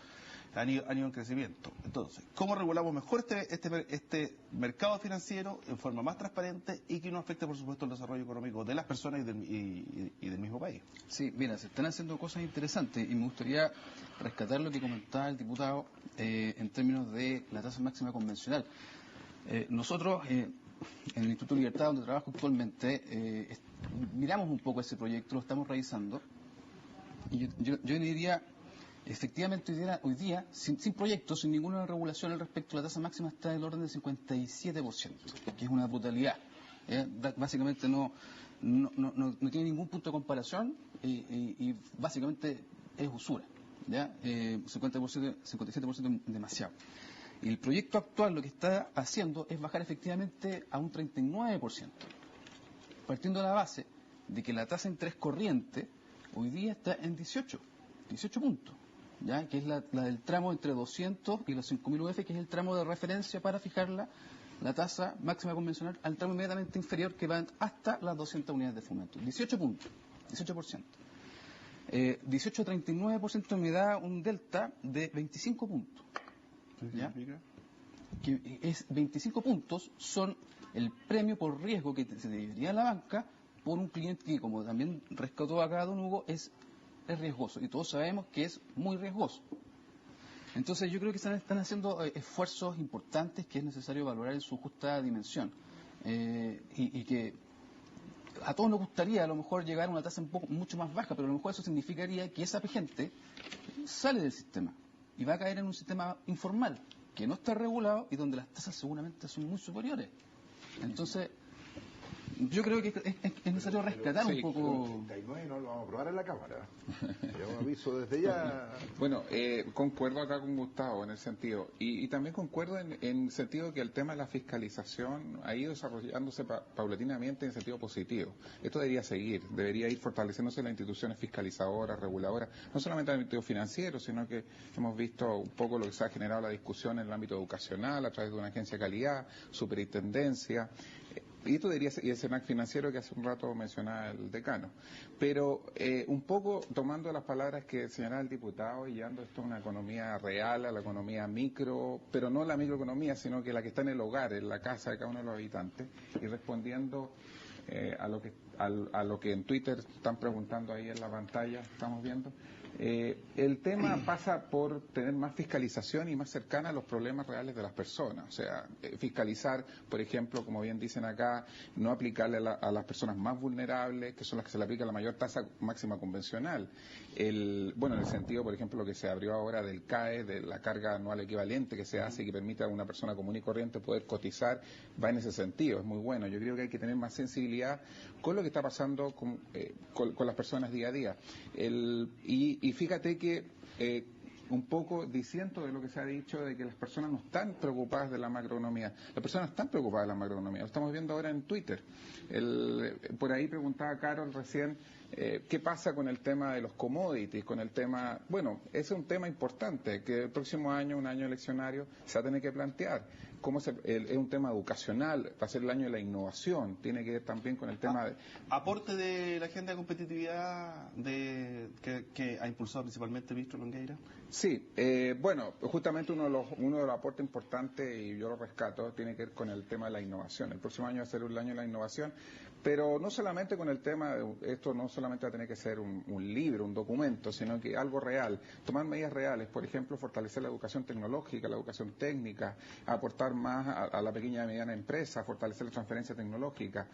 han ido en crecimiento. Entonces, ¿cómo regulamos mejor este mercado financiero en forma más transparente y que no afecte, por supuesto, el desarrollo económico de las personas y del mismo país? Sí, mira, se están haciendo cosas interesantes y me gustaría rescatar lo que comentaba el diputado en términos de la tasa máxima convencional. Nosotros, en el Instituto Libertad, donde trabajo actualmente, miramos un poco ese proyecto, lo estamos revisando, y yo diría, efectivamente hoy día sin proyectos, sin ninguna regulación al respecto, la tasa máxima está del orden del 57%, que es una brutalidad. Básicamente no tiene ningún punto de comparación y básicamente es usura. 57% demasiado. Y el proyecto actual lo que está haciendo es bajar efectivamente a un 39%, partiendo de la base de que la tasa de interés corriente hoy día está en 18 puntos, ¿ya? Que es la del tramo entre 200 y los 5.000 UF, que es el tramo de referencia para fijar la tasa máxima convencional al tramo inmediatamente inferior, que va hasta las 200 unidades de fomento. 18 puntos, 18%. 18,39% me da un delta de 25 puntos. ¿Ya? Que es 25 puntos son el premio por riesgo que se debería a la banca por un cliente que, como también rescató acá don Hugo, es riesgoso, y todos sabemos que es muy riesgoso. Entonces yo creo que están haciendo esfuerzos importantes que es necesario valorar en su justa dimensión, y que a todos nos gustaría a lo mejor llegar a una tasa mucho más baja, pero a lo mejor eso significaría que esa gente sale del sistema y va a caer en un sistema informal que no está regulado y donde las tasas seguramente son muy superiores. Entonces, yo creo que es necesario rescatar un poco... 39 no lo vamos a probar en la Cámara. Yo aviso desde ya. Bueno, concuerdo acá con Gustavo en el sentido, y también concuerdo en el sentido que el tema de la fiscalización ha ido desarrollándose paulatinamente en sentido positivo. Esto debería seguir, debería ir fortaleciéndose las instituciones fiscalizadoras, reguladoras, no solamente en el ámbito financiero, sino que hemos visto un poco lo que se ha generado la discusión en el ámbito educacional a través de una agencia de calidad, superintendencia. Y esto debería ser, y el SENAC financiero que hace un rato mencionaba el decano. Pero un poco tomando las palabras que señalaba el diputado y llevando esto a una economía real, a la economía micro, pero no la microeconomía, sino que la que está en el hogar, en la casa de cada uno de los habitantes, y respondiendo a lo que en Twitter están preguntando ahí en la pantalla, estamos viendo. El tema pasa por tener más fiscalización y más cercana a los problemas reales de las personas. O sea, fiscalizar, por ejemplo, como bien dicen acá, no aplicarle a las personas más vulnerables, que son las que se le aplica la mayor tasa máxima convencional. Bueno, en el sentido, por ejemplo, lo que se abrió ahora del CAE, de la carga anual equivalente que se hace y que permite a una persona común y corriente poder cotizar, va en ese sentido, es muy bueno. Yo creo que hay que tener más sensibilidad con lo que está pasando con las personas día a día. Y fíjate que un poco diciendo de lo que se ha dicho de que las personas no están preocupadas de la macroeconomía. Las personas están preocupadas de la macroeconomía. Lo estamos viendo ahora en Twitter. Por ahí preguntaba Carol recién qué pasa con el tema de los commodities, con el tema... Bueno, ese es un tema importante que el próximo año, un año eleccionario, se va a tener que plantear. Es un tema educacional, va a ser el año de la innovación, tiene que ver también con el tema de... ¿Aporte de la agenda de competitividad que ha impulsado principalmente el ministro Longueira? Sí, bueno, justamente uno de los aportes importantes, y yo lo rescato, tiene que ver con el tema de la innovación. El próximo año va a ser el año de la innovación, pero no solamente con el tema, esto no solamente va a tener que ser un libro, un documento, sino que algo real, tomar medidas reales, por ejemplo, fortalecer la educación tecnológica, la educación técnica, aportar más a la pequeña y mediana empresa, fortalecer la transferencia tecnológica,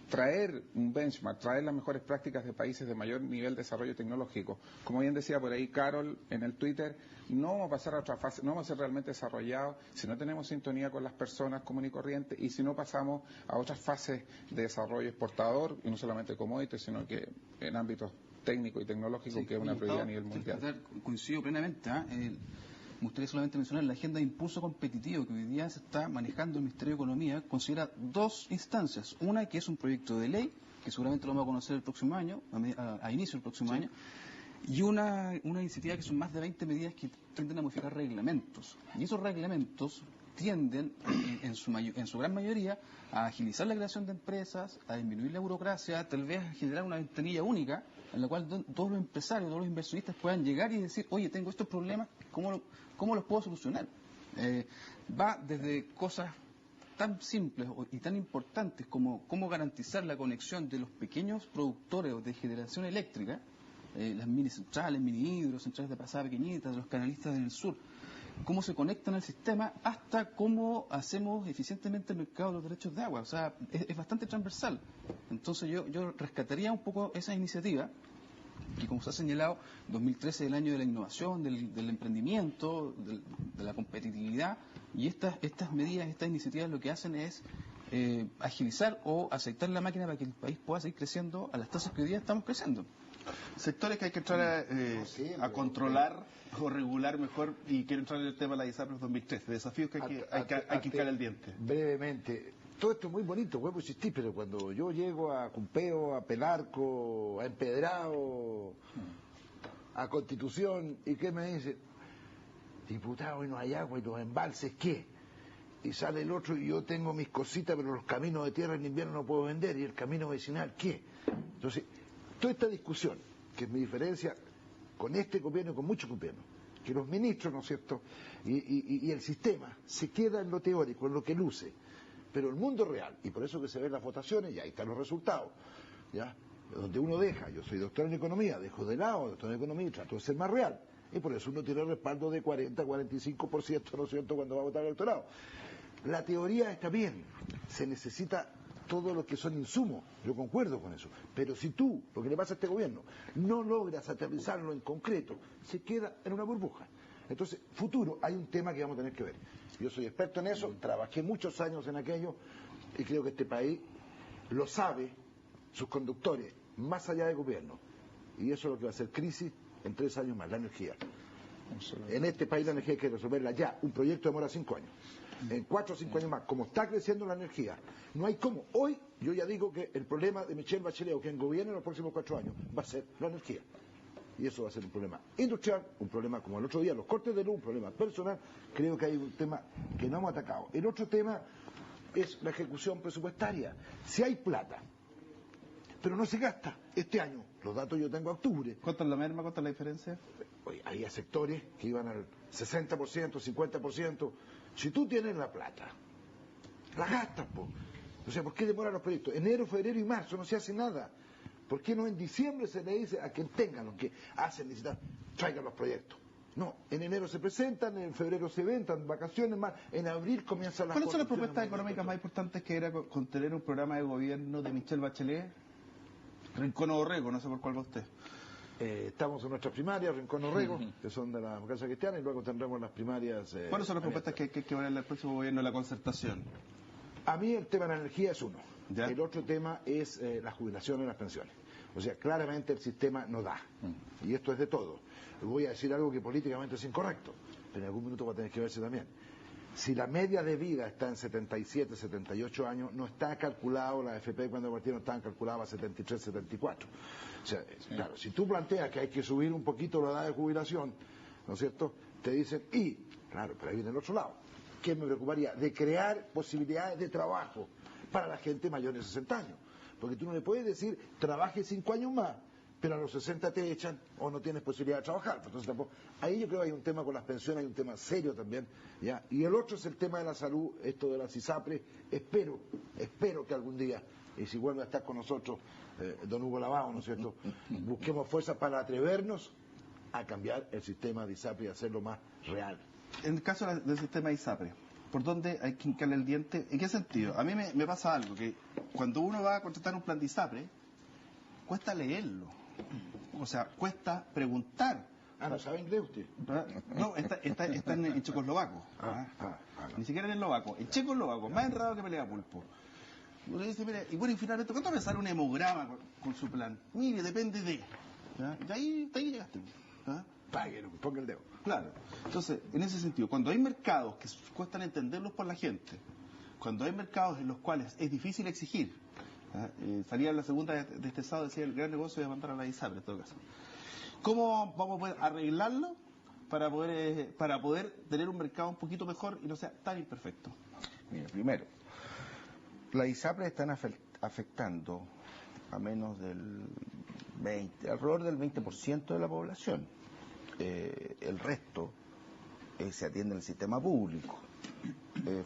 traer un benchmark, traer las mejores prácticas de países de mayor nivel de desarrollo tecnológico. Como bien decía por ahí Carol en el Twitter, no vamos a pasar a otra fase, no vamos a ser realmente desarrollados si no tenemos sintonía con las personas comunes y corrientes y si no pasamos a otras fases de desarrollo exportador, y no solamente commodities, sino que en ámbitos técnicos y tecnológicos, sí, que es una prioridad a nivel mundial. Coincido plenamente. me gustaría solamente mencionar la agenda de impulso competitivo que hoy día se está manejando el Ministerio de Economía. Considera dos instancias. Una, que es un proyecto de ley, que seguramente lo vamos a conocer el próximo año, a inicio del próximo año, y una iniciativa que son más de 20 medidas que tienden a modificar reglamentos. Y esos reglamentos tienden, en su gran mayoría, a agilizar la creación de empresas, a disminuir la burocracia, tal vez a generar una ventanilla única en la cual todos los empresarios, todos los inversionistas puedan llegar y decir, oye, tengo estos problemas, ¿cómo los puedo solucionar? Va desde cosas tan simples y tan importantes como cómo garantizar la conexión de los pequeños productores de generación eléctrica, las mini centrales, mini hidros, centrales de pasada pequeñitas, de los canalistas en el sur, cómo se conectan al sistema, hasta cómo hacemos eficientemente el mercado de los derechos de agua. O sea, es bastante transversal. Entonces yo rescataría un poco esa iniciativa, y como se ha señalado, 2013 es el año de la innovación, del emprendimiento, de la competitividad, y estas medidas, estas iniciativas lo que hacen es agilizar o aceitar la máquina para que el país pueda seguir creciendo a las tasas que hoy día estamos creciendo. Sectores que hay que entrar a controlar o regular mejor, y quiero entrar en el tema de la ISAPRES 2013, desafíos que hay que hincar el diente. Brevemente, todo esto es muy bonito, puede existir, pero cuando yo llego a Cumpeo, a Pelarco, a Empedrado, a Constitución, ¿y qué me dice? Diputado, y no hay agua, y los embalses, ¿qué? Y sale el otro, y yo tengo mis cositas, pero los caminos de tierra en invierno no puedo vender, y el camino vecinal, ¿qué? Entonces, toda esta discusión, que es mi diferencia con este gobierno y con muchos gobiernos, que los ministros, ¿no es cierto?, y el sistema se queda en lo teórico, en lo que luce, pero el mundo real, y por eso que se ven las votaciones, y ahí están los resultados, ¿ya? Donde uno deja, yo soy doctor en economía, dejo de lado doctor en economía y trato de ser más real, y por eso uno tiene el respaldo de 40, 45%, ¿no es cierto?, cuando va a votar el electorado. La teoría está bien, se necesita todo lo que son insumos, yo concuerdo con eso, pero si tú, lo que le pasa a este gobierno, no logras aterrizarlo en concreto, se queda en una burbuja. Entonces, futuro, hay un tema que vamos a tener que ver. Yo soy experto en eso, trabajé muchos años en aquello, y creo que este país lo sabe, sus conductores, más allá del gobierno, y eso es lo que va a ser crisis en 3 años más, la energía. En este país la energía hay que resolverla ya, un proyecto demora 5 años. En 4 o 5 años más, como está creciendo la energía, no hay cómo. Hoy yo ya digo que el problema de Michelle Bachelet, o quien gobierne en los próximos 4 años, va a ser la energía. Y eso va a ser un problema industrial, un problema como el otro día, los cortes de luz, un problema personal. Creo que hay un tema que no hemos atacado. El otro tema es la ejecución presupuestaria. Si hay plata, pero no se gasta este año, los datos yo tengo a octubre. ¿Cuánto es la merma? ¿Cuánto es la diferencia? Oye, había sectores que iban al 60%, 50%. Si tú tienes la plata, la gastas, po. O sea, ¿por qué demoran los proyectos? Enero, febrero y marzo no se hace nada. ¿Por qué no en diciembre se le dice a quien tenga lo que hacen necesitar, traigan los proyectos? No, en enero se presentan, en febrero se ventan, vacaciones más, en abril comienzan las... ¿Cuáles son las propuestas económicas más importantes que era contener un programa de gobierno de Michelle Bachelet? Rincón o Orrego, no sé por cuál va usted. Estamos en nuestras primarias, Rincón Orrego, que son de la Democracia Cristiana, y luego tendremos las primarias... ¿Cuáles son las propuestas que hay que ver en el próximo gobierno de la concertación? A mí el tema de la energía es uno. ¿Ya? El otro tema es la jubilación y las pensiones. O sea, claramente el sistema no da. Y esto es de todo. Voy a decir algo que políticamente es incorrecto, pero en algún minuto va a tener que verse también. Si la media de vida está en 77, 78 años, no está calculado, la AFP cuando partieron estaban calculadas a 73, 74. O sea, sí. Claro, si tú planteas que hay que subir un poquito la edad de jubilación, ¿no es cierto?, te dicen, claro, pero ahí viene el otro lado. ¿Qué me preocuparía? De crear posibilidades de trabajo para la gente mayor de 60 años. Porque tú no le puedes decir, trabaje 5 años más, pero a los 60 te echan o no tienes posibilidad de trabajar. Entonces tampoco. Ahí yo creo que hay un tema con las pensiones, hay un tema serio también, ¿ya? Y el otro es el tema de la salud, esto de las ISAPRES. Espero que algún día, y si vuelve a estar con nosotros don Hugo Lavao, ¿no es cierto?, busquemos fuerza para atrevernos a cambiar el sistema de ISAPRES y hacerlo más real. En el caso del sistema ISAPRES, ¿por dónde hay que hincarle el diente? ¿En qué sentido? A mí me pasa algo, que cuando uno va a contratar un plan de ISAPRES, cuesta leerlo. O sea, cuesta preguntar. ¿No sabe inglés usted? No, está en checoslovaco. Ni siquiera en eslovaco. En checoslovaco, más enredado que pelea pulpo. Uno dice, mire, y bueno, y finalmente, ¿cuánto me sale un hemograma con su plan? Mire, depende de... ¿Ya? Y ahí llegaste. ¿Ya? paguen, ponga el dedo. Claro. Entonces, en ese sentido, cuando hay mercados que cuestan entenderlos por la gente, cuando hay mercados en los cuales es difícil exigir, salía la segunda de este sábado, decía el gran negocio de mandar a la ISAPRE en todo caso. ¿Cómo vamos a poder arreglarlo para poder tener un mercado un poquito mejor y no sea tan imperfecto? Mira, primero, las ISAPRES están afectando a menos del 20, alrededor del 20% de la población. El resto se atiende en el sistema público,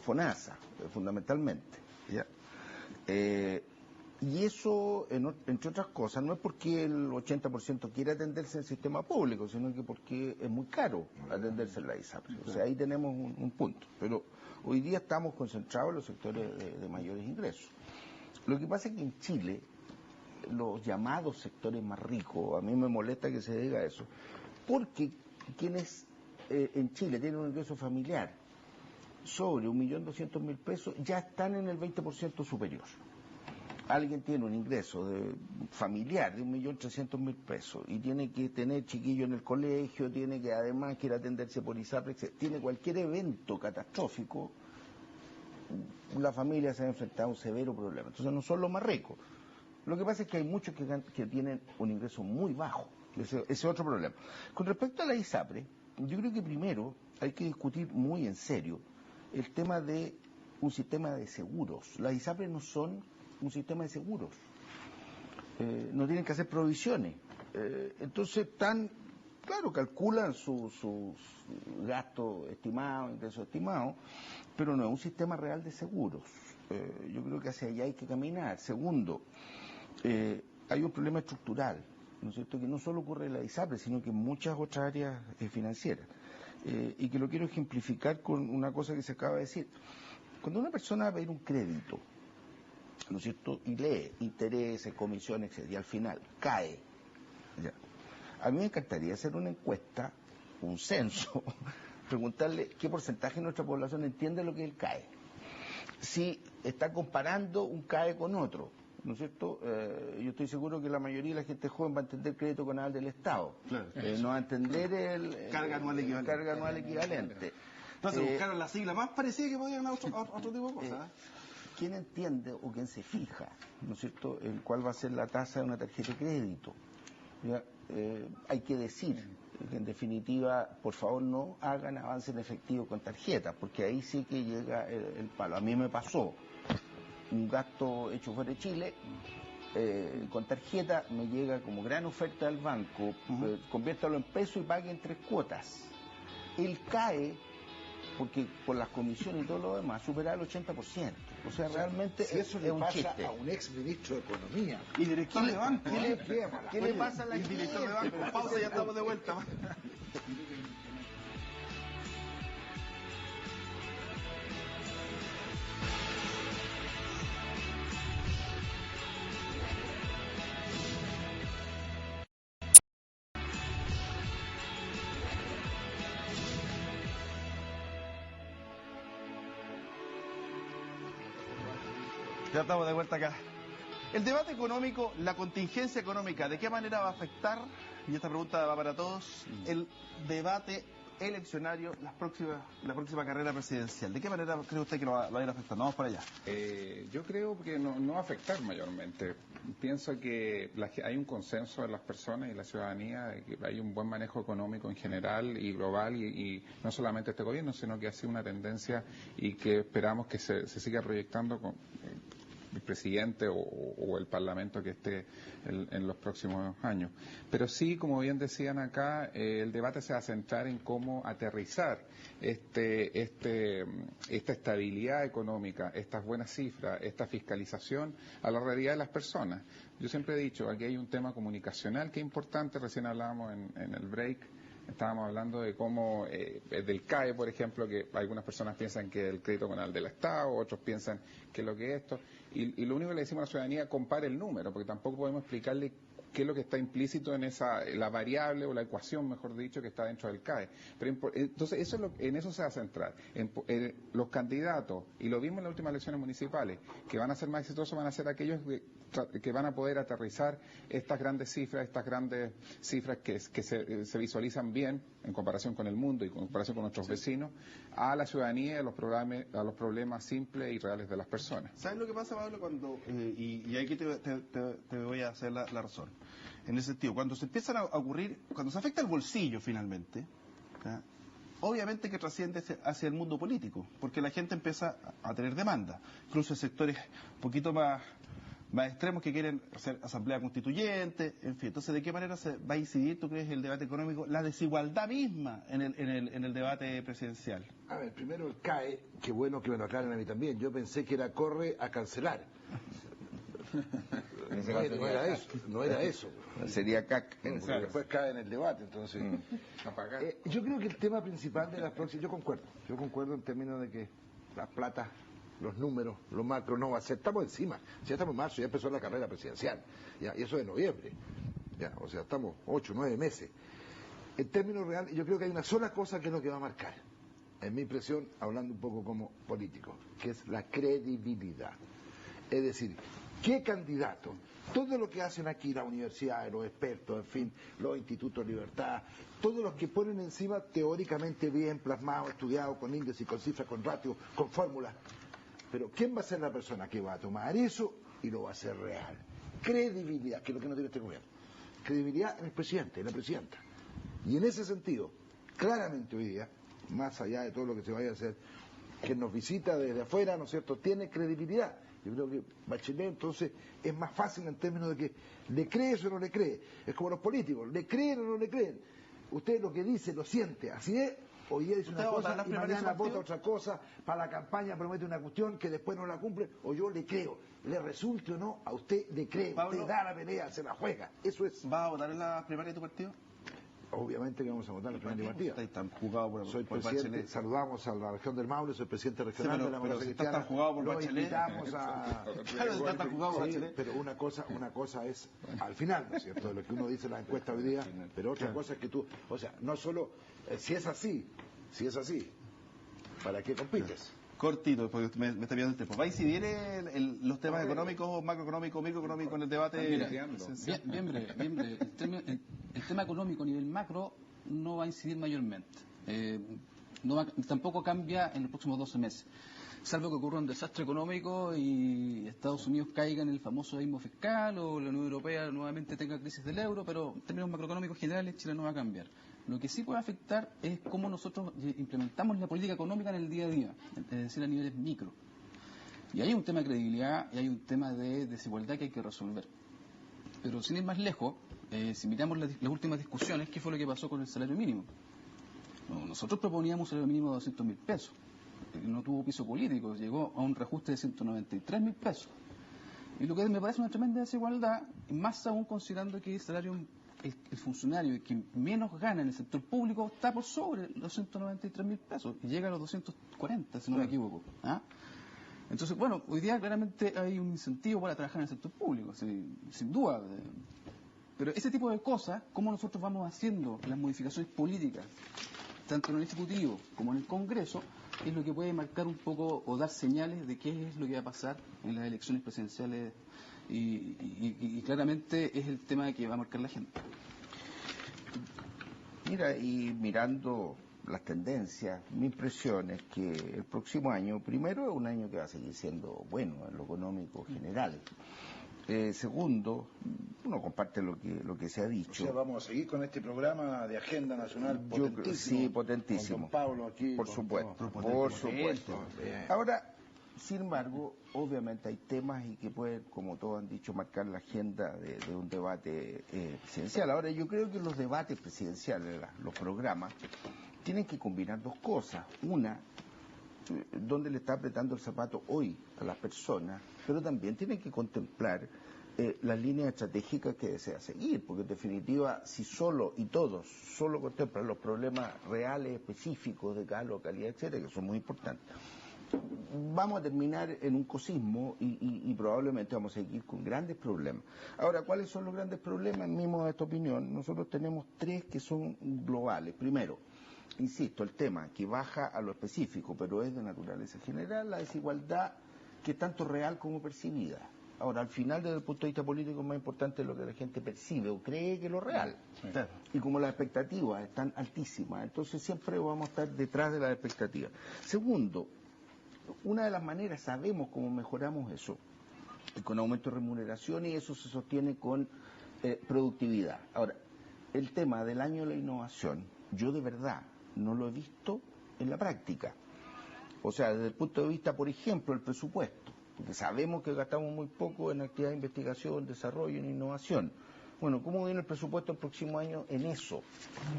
FONASA, fundamentalmente. ¿Ya? Y eso, entre otras cosas, no es porque el 80% quiera atenderse en el sistema público, sino que porque es muy caro atenderse en la ISAPRE. O sea, ahí tenemos un punto. Pero hoy día estamos concentrados en los sectores de mayores ingresos. Lo que pasa es que en Chile, los llamados sectores más ricos, a mí me molesta que se diga eso, porque quienes en Chile tienen un ingreso familiar sobre 1.200.000 pesos ya están en el 20% superior. Alguien tiene un ingreso familiar de 1.300.000 pesos y tiene que tener chiquillo en el colegio, tiene que además quiere atenderse por ISAPRE, tiene cualquier evento catastrófico, la familia se ha enfrentado a un severo problema. Entonces no son los más ricos. Lo que pasa es que hay muchos que tienen un ingreso muy bajo. Ese es otro problema. Con respecto a la ISAPRE, yo creo que primero hay que discutir muy en serio el tema de un sistema de seguros. Las ISAPRE no son un sistema de seguros. No tienen que hacer provisiones. Entonces claro, calculan sus gastos estimados, ingresos estimados, pero no es un sistema real de seguros. Yo creo que hacia allá hay que caminar. Segundo, hay un problema estructural, ¿no es cierto?, que no solo ocurre en la ISAPRE, sino que en muchas otras áreas financieras. Y que lo quiero ejemplificar con una cosa que se acaba de decir. Cuando una persona va a pedir un crédito, ¿no es cierto?, y lee intereses, comisiones, etc., y al final cae. ¿Ya? A mí me encantaría hacer una encuesta, un censo, preguntarle qué porcentaje de nuestra población entiende lo que es el CAE. Si está comparando un CAE con otro, ¿no es cierto? Yo estoy seguro que la mayoría de la gente joven va a entender el crédito conal del Estado. Claro. No va a entender el carga anual equivalente. Entonces buscaron la sigla más parecida que podían a otro tipo de cosas. ¿Quién entiende o quién se fija, ¿no es cierto?, en cuál va a ser la tasa de una tarjeta de crédito? ¿Ya? Hay que decir que en definitiva, por favor, no hagan avance en efectivo con tarjetas, porque ahí sí que llega el palo. A mí me pasó un gasto hecho fuera de Chile, con tarjeta me llega como gran oferta del banco, conviértalo en peso y pague en 3 cuotas. El CAE, porque por las comisiones y todo lo demás, supera el 80%. O sea, realmente si eso es le un pasa chiste. A un ex ministro de Economía y director de banco. ¿Qué le pasa a la gente? Director de banco. Pausa, ya estamos de vuelta. Ya estamos de vuelta acá. El debate económico, la contingencia económica, ¿de qué manera va a afectar? Y esta pregunta va para todos. El debate eleccionario, la próxima carrera presidencial. ¿De qué manera cree usted que lo va a ir afectando? Vamos para allá. Yo creo que no va a afectar mayormente. Pienso que hay un consenso en las personas y la ciudadanía de que hay un buen manejo económico en general y global y no solamente este gobierno, sino que ha sido una tendencia y que esperamos que se siga proyectando con el presidente o el parlamento que esté en los próximos años. Pero sí, como bien decían acá, el debate se va a centrar en cómo aterrizar esta estabilidad económica, estas buenas cifras, esta fiscalización a la realidad de las personas. Yo siempre he dicho, aquí hay un tema comunicacional que es importante, recién hablábamos en el break. Estábamos hablando de cómo, del CAE, por ejemplo, que algunas personas piensan que es el crédito conal del Estado, otros piensan que es lo que es esto. Y lo único que le decimos a la ciudadanía, compare el número, porque tampoco podemos explicarle qué es lo que está implícito en la variable o la ecuación, mejor dicho, que está dentro del CAE. Pero entonces, en eso se va a centrar. Los candidatos, y lo vimos en las últimas elecciones municipales, que van a ser más exitosos van a ser aquellos van a poder aterrizar estas grandes cifras que se visualizan bien en comparación con el mundo y en comparación con nuestros vecinos, a la ciudadanía y a los problemas simples y reales de las personas. ¿Sabes lo que pasa, Pablo? Cuando y aquí te voy a hacer la razón. En ese sentido, cuando se empiezan a ocurrir, cuando se afecta el bolsillo finalmente, ¿ya? Obviamente que trasciende hacia el mundo político, porque la gente empieza a tener demanda, incluso sectores un poquito más extremos que quieren hacer asamblea constituyente, en fin. Entonces, ¿de qué manera se va a incidir, tú crees, el debate económico, la desigualdad misma en el debate presidencial? A ver, primero el CAE, qué bueno que me lo aclaren a mí también. Yo pensé que era corre a cancelar. No era eso. Sería CAC. Después cae en el debate, entonces. Yo creo que el tema principal de las próximas, yo concuerdo en términos de que las plata, los números, los macros no va a ser, estamos encima, ya estamos en marzo, ya empezó la carrera presidencial, ya, y eso es noviembre, ya, o sea, estamos 8, 9 meses. En términos reales, yo creo que hay una sola cosa que es lo que va a marcar, en mi impresión, hablando un poco como político, que es la credibilidad. Es decir, ¿qué candidato? Todo lo que hacen aquí las universidades, los expertos, en fin, los institutos de libertad, todos los que ponen encima teóricamente bien plasmado, estudiado, con índices, con cifras, con ratios, con fórmulas. Pero ¿quién va a ser la persona que va a tomar eso y lo va a hacer real? Credibilidad, que es lo que no tiene este gobierno. Credibilidad en el presidente, en la presidenta. Y en ese sentido, claramente hoy día, más allá de todo lo que se vaya a hacer, que nos visita desde afuera, ¿no es cierto?, tiene credibilidad. Yo creo que Bachelet entonces es más fácil en términos de que le cree o no le cree. Es como los políticos, le creen o no le creen. Usted lo que dice lo siente, así es. Hoy día dice una cosa y mañana vota otra cosa, para la campaña promete una cuestión que después no la cumple, o yo le creo. Le resulte o no, a usted le cree. Pablo, usted da la pelea, se la juega. Eso es. ¿Va a votar en la primaria de tu partido? Obviamente que vamos a votar en la primaria de partido. Está tan jugado por soy por presidente, Bachelet. Saludamos a la región del Maule, soy presidente regional de la Democracia Cristiana. Está tan jugado por Bachelet. Invitamos a... Claro, está tan jugado por Bachelet. Pero una cosa es al final, ¿no es cierto?, de lo que uno dice en la encuesta hoy día, pero otra cosa es que tú, o sea, no solo, si es así, ¿para qué compites? Cortito, porque me está pidiendo el tiempo. ¿Va a incidir los temas económicos, macroeconómicos, microeconómicos en el debate? Bien breve. El tema económico a nivel macro no va a incidir mayormente. Tampoco cambia en los próximos 12 meses. Salvo que ocurra un desastre económico y Estados Unidos caiga en el famoso abismo fiscal o la Unión Europea nuevamente tenga crisis del euro, pero en términos macroeconómicos generales Chile no va a cambiar. Lo que sí puede afectar es cómo nosotros implementamos la política económica en el día a día, es decir, a niveles micro. Y hay un tema de credibilidad y hay un tema de desigualdad que hay que resolver. Pero sin ir más lejos, si miramos las últimas discusiones, ¿qué fue lo que pasó con el salario mínimo? Nosotros proponíamos un salario mínimo de 200.000 pesos. No tuvo piso político, llegó a un reajuste de 193.000 pesos. Y lo que me parece una tremenda desigualdad, más aún considerando que el salario, el funcionario que menos gana en el sector público está por sobre los 193.000 pesos y llega a los 240, si no me equivoco. ¿Ah? Entonces, bueno, hoy día claramente hay un incentivo para trabajar en el sector público, sin duda. Pero ese tipo de cosas, cómo nosotros vamos haciendo las modificaciones políticas, tanto en el Ejecutivo como en el Congreso, es lo que puede marcar un poco o dar señales de qué es lo que va a pasar en las elecciones presidenciales y claramente es el tema que va a marcar la gente. Mira, y mirando las tendencias, mi impresión es que el próximo año, primero, es un año que va a seguir siendo bueno en lo económico general. Segundo, uno comparte lo que se ha dicho. O sea, vamos a seguir con este programa de agenda nacional potentísimo. Sí, potentísimo. Con don Pablo aquí. Por supuesto. Ahora, sin embargo, obviamente hay temas y que pueden, como todos han dicho, marcar la agenda de un debate presidencial. Ahora, yo creo que los debates presidenciales, los programas, tienen que combinar dos cosas. Una, donde le está apretando el zapato hoy a las personas, pero también tienen que contemplar las líneas estratégicas que desea seguir, porque en definitiva, si solo y todos solo contemplan los problemas reales, específicos de cada localidad, etcétera, que son muy importantes, vamos a terminar en un cosismo y probablemente vamos a seguir con grandes problemas. Ahora, ¿cuáles son los grandes problemas? En mi modesta opinión, nosotros tenemos tres que son globales. Primero, insisto, el tema que baja a lo específico, pero es de naturaleza general, la desigualdad que es tanto real como percibida. Ahora, al final, desde el punto de vista político, es más importante lo que la gente percibe o cree que lo real. Sí. Y como las expectativas están altísimas, entonces siempre vamos a estar detrás de las expectativas. Segundo, una de las maneras, sabemos cómo mejoramos eso, con aumento de remuneración, y eso se sostiene con productividad. Ahora, el tema del año de la innovación, yo de verdad no lo he visto en la práctica. O sea, desde el punto de vista, por ejemplo, el presupuesto, porque sabemos que gastamos muy poco en actividad de investigación, desarrollo, en innovación. Bueno, ¿cómo viene el presupuesto el próximo año en eso?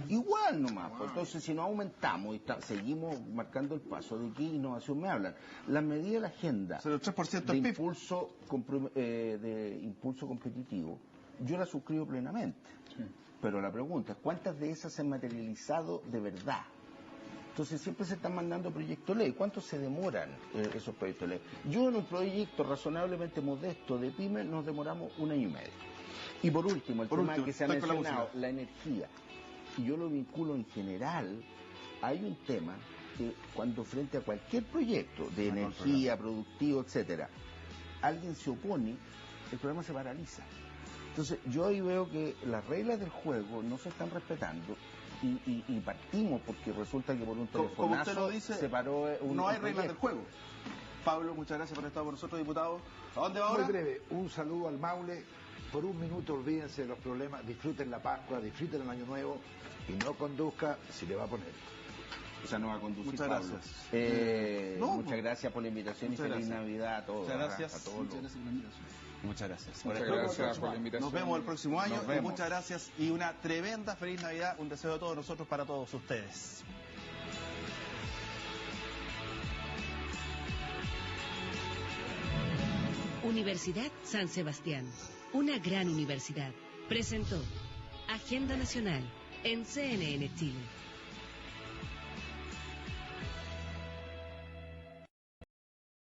Igual nomás, pues, entonces si no aumentamos y seguimos marcando el paso, ¿de qué innovación me hablan? Las medidas de la agenda 0,3% de impulso competitivo, yo la suscribo plenamente. Sí. Pero la pregunta es, ¿cuántas de esas se han materializado de verdad? Entonces siempre se están mandando proyectos de ley. ¿Cuánto se demoran esos proyectos de ley? Yo en un proyecto razonablemente modesto de PYME nos demoramos 1 año y medio. Y por último, el tema que se ha mencionado, la energía. Y yo lo vinculo en general, hay un tema que cuando frente a cualquier proyecto de energía, productivo, etcétera, alguien se opone, el programa se paraliza. Entonces yo ahí veo que las reglas del juego no se están respetando y partimos porque resulta que por un telefonazo como usted lo dice, se paró no hay reglas del juego. Pablo, muchas gracias por estar con nosotros, diputado. ¿A dónde va ahora? Muy breve, un saludo al Maule. Por un minuto olvídense de los problemas, disfruten la Pascua, disfruten el Año Nuevo y no conduzca si le va a poner. O sea, no va a conducir. Muchas Pablo. Gracias. Muchas gracias por la invitación y feliz Navidad a todos. Muchas gracias. A todos. Muchas gracias por la invitación. Muchas gracias. Muchas gracias por la invitación. Nos vemos el próximo año. Y muchas gracias y una tremenda feliz Navidad. Un deseo de todos nosotros para todos ustedes. Universidad San Sebastián, una gran universidad, presentó Agenda Nacional en CNN Chile.